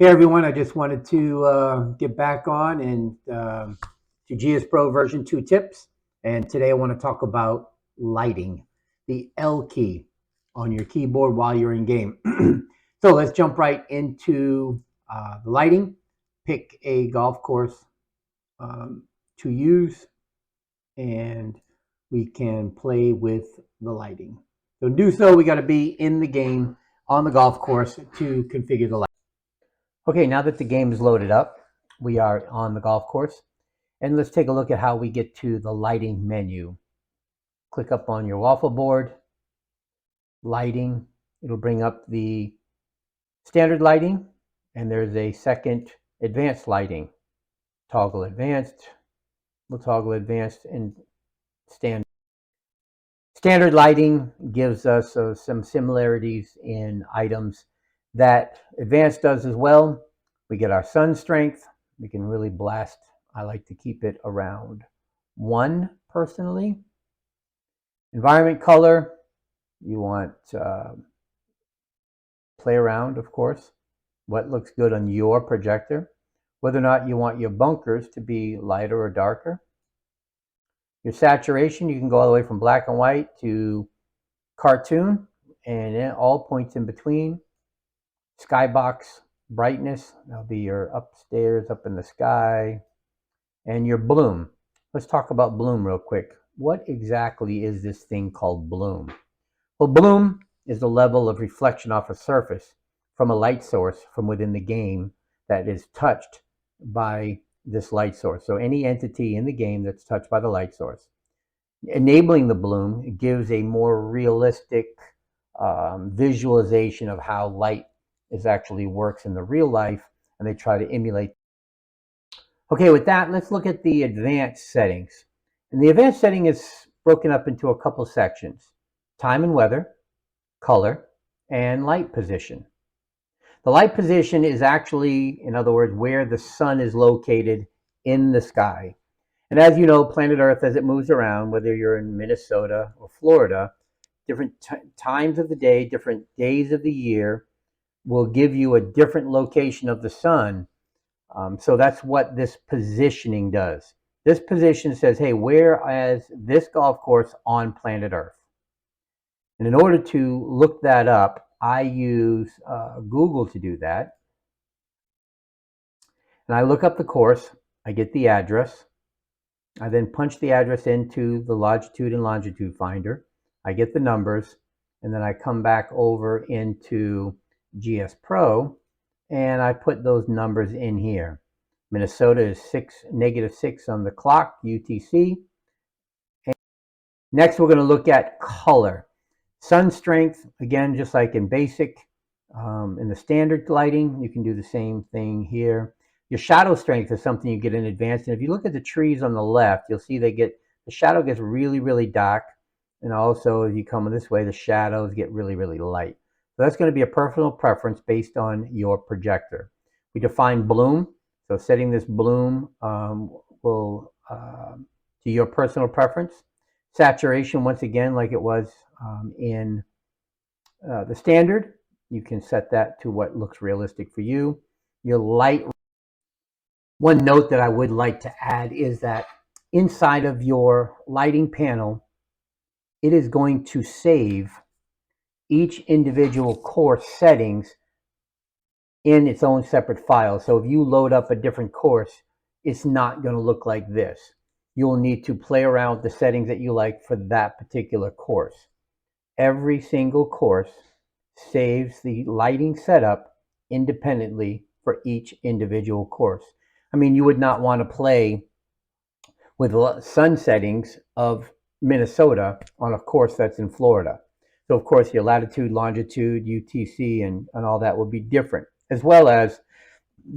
Hey everyone, I just wanted to get back on and to GSPro version 2 tips. And today I want to talk about lighting, the L key on your keyboard while you're in game. So let's jump right into the lighting. Pick a golf course um, to use, and we can play with the lighting. So to do so, we got to be in the game on the golf course to configure the lighting. Okay, now that the game is loaded up, we are on the golf course. And let's take a look at how we get to the lighting menu. Click up on your waffle board, lighting. It'll bring up the standard lighting, and there's a second advanced lighting. Toggle advanced, we'll toggle advanced and standard. Standard lighting gives us some similarities in items that advanced does as well. We get our sun strength. We can really blast. I like to keep it around 1 personally. Environment color, you want play around, of course, what looks good on your projector, whether or not you want your bunkers to be lighter or darker. Your saturation, you can go all the way from black and white to cartoon and all points in between. Skybox brightness, that'll be your upstairs, up in the sky. And your bloom. Let's talk about bloom real quick. What exactly is this thing called bloom? Well, bloom is the level of reflection off a surface from a light source from within the game that is touched by this light source. So any entity in the game that's touched by the light source. Enabling the bloom gives a more realistic visualization of how light actually works in the real life, and they try to emulate. Okay, with that, let's look at the advanced settings. And the advanced setting is broken up into a couple sections: time and weather, color, and light position. The light position is actually, in other words, where the sun is located in the sky. And as you know, planet Earth, as it moves around, whether you're in Minnesota or Florida, different times of the day, different days of the year will give you a different location of the sun. So that's what this positioning does. This position says, hey, where is this golf course on planet Earth? And in order to look that up, I use Google to do that. And I look up the course, I get the address. I then punch the address into the latitude and longitude finder. I get the numbers, and then I come back over into GSPro, and I put those numbers in here. Minnesota is -6 on the clock, UTC. And next, we're going to look at color. Sun strength, again, just like in basic, in the standard lighting, you can do the same thing here. Your shadow strength is something you get in advance. And if you look at the trees on the left, you'll see the shadow gets really, really dark. And also, if you come this way, the shadows get really, really light. So that's going to be a personal preference based on your projector. We define bloom. So setting this bloom will to your personal preference. Saturation, once again, like it was in the standard, you can set that to what looks realistic for you. Your light. One note that I would like to add is that inside of your lighting panel, it is going to save each individual course settings in its own separate file. So if you load up a different course, it's not going to look like this. You'll need to play around with the settings that you like for that particular course. Every single course saves the lighting setup independently for each individual course. I mean, you would not want to play with sun settings of Minnesota on a course that's in Florida. So, of course, your latitude, longitude, UTC, and all that will be different, as well as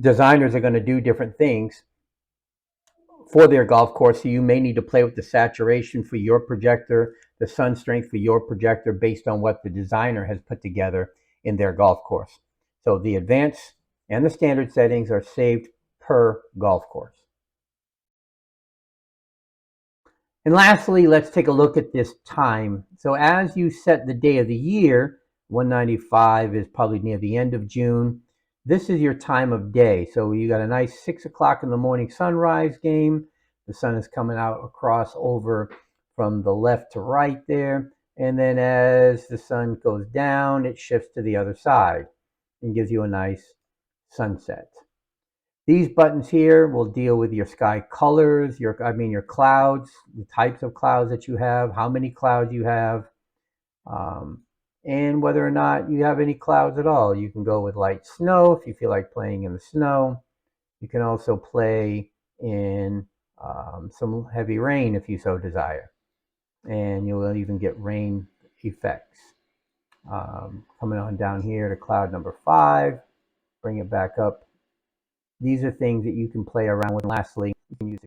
designers are going to do different things for their golf course. So you may need to play with the saturation for your projector, the sun strength for your projector based on what the designer has put together in their golf course. So the advanced and the standard settings are saved per golf course. And lastly, let's take a look at this time. So as you set the day of the year, 195 is probably near the end of June. This is your time of day. So you got a nice 6 o'clock in the morning sunrise game. The sun is coming out across over from the left to right there. And then as the sun goes down, it shifts to the other side and gives you a nice sunset. These buttons here will deal with your sky colors, your clouds, the types of clouds that you have, how many clouds you have, um, and whether or not you have any clouds at all. You can go with light snow if you feel like playing in the snow. You can also play in some heavy rain if you so desire. And you'll even get rain effects. Coming on down here to cloud number 5, bring it back up. These are things that you can play around with. And lastly, you can use